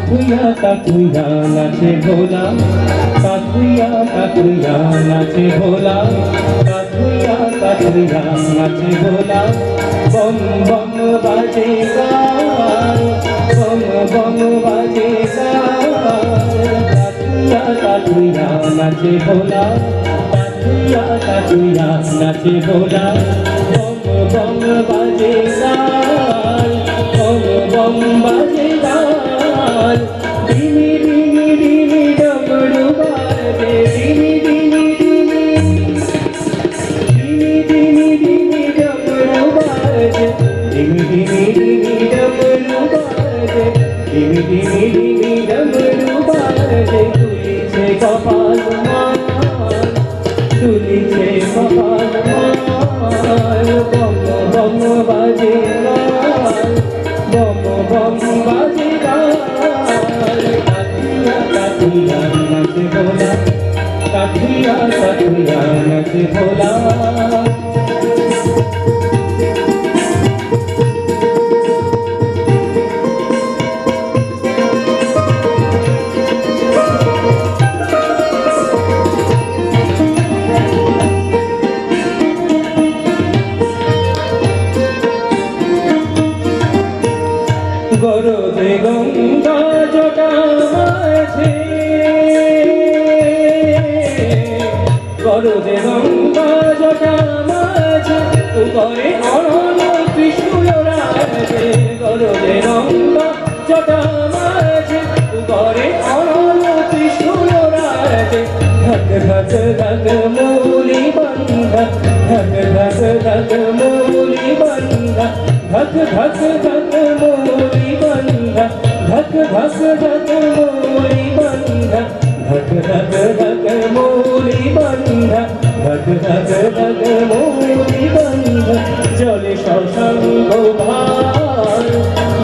কাকুইয়া কাকুইয়া নাচে ভোলা, কাকুইয়া কাকুইয়া নাচে ভোলা, কাকুইয়া কাকুইয়া নাচে ভোলা। বম বম বাজে গান, বম বম বাজে গান, কাকুইয়া কাকুইয়া নাচে ভোলা, কাকুইয়া কাকুইয়া নাচে ভোলা। বম বম বাজে গান, বম বম বাজে গান, ডিমি ডিমি ডিমি ডমরু বাজে, ডিমি ডিমি ডিমি, ডিমি ডিমি ডিমি ডমরু বাজে, ডিমি ডিমি ডিমি ডমরু বাজে, ডিমি ডিমি ডিমি ডমরু বাজে। তুলিছে কপাল মান, তুলিছে কপাল মান, বম বম বাজে গান, বম বম বাজে গান। কাকুইয়া কাকুইয়া নাচে ভোলা, কাকুইয়া কাকুইয়া নাচে ভোলা। গরদে গঙ্গা জটা মাঝে, গরদে গঙ্গা জটা মাঝে, উপরে অরণ ত্রিশূল রাজে। গরদে গঙ্গা জটা মাঝে, উপরে অরণ ত্রিশূল রাজে। ধক ধক ধক মূলি বন্ধা, ধক ধক ধক মূলি বন্ধা, ধক ধক ধক মূলি বন্ধা, ধক ধক ধক মূলি বন্ধা, ধক ধক ধক মূলি বন্ধা, ধক ধক ধক মূলি বন্ধা। জলে শশাঙ্ক ভার,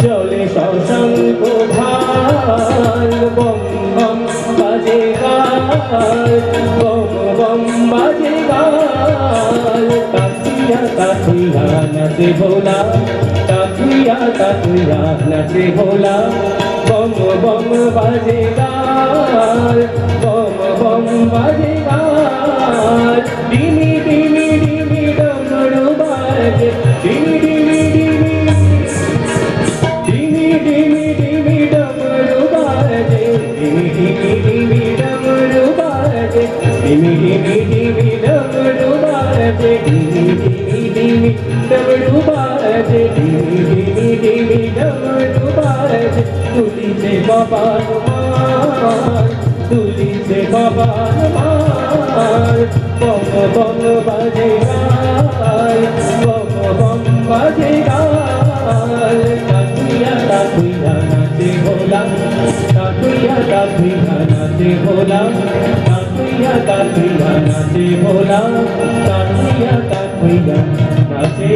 জলে শশাঙ্ক ভার, বম বম বাজে গান, বম বম বাজে গান। কাকুইয়া কাকুইয়া নাচে ভোলা, কাকুইয়া কাকুইয়া নাচে ভোলা। বম বম বাজে গান, বম বম বাজে গান, ডিমি ডিমি ডিমি ডমরু বাজে, ডিমি ডিমি ডিমি, ডিমি ডিমি ডিমি ডমরু বাজে, ডিমি ডিমি ডিমি ডমরু বাজে, ডিমি ডিমি ডিমি ডমরু বাজে, ডিমি ডিমি ডিমি ডমরু বাজে, ডিমি ডিমি ডিমি ডমরু বাজে। তুলিছে কপাল মান, তুলিছে কপাল মান, বম বম বাজে গান, বম বম বাজে গান। কাকুইয়া কাকুইয়া নাচে ভোলা, কাকুইয়া কাকুইয়া নাচে ভোলা, কাকুইয়া কাকুইয়া নাচে ভোলা, কাকুইয়া কাকুইয়া নাচে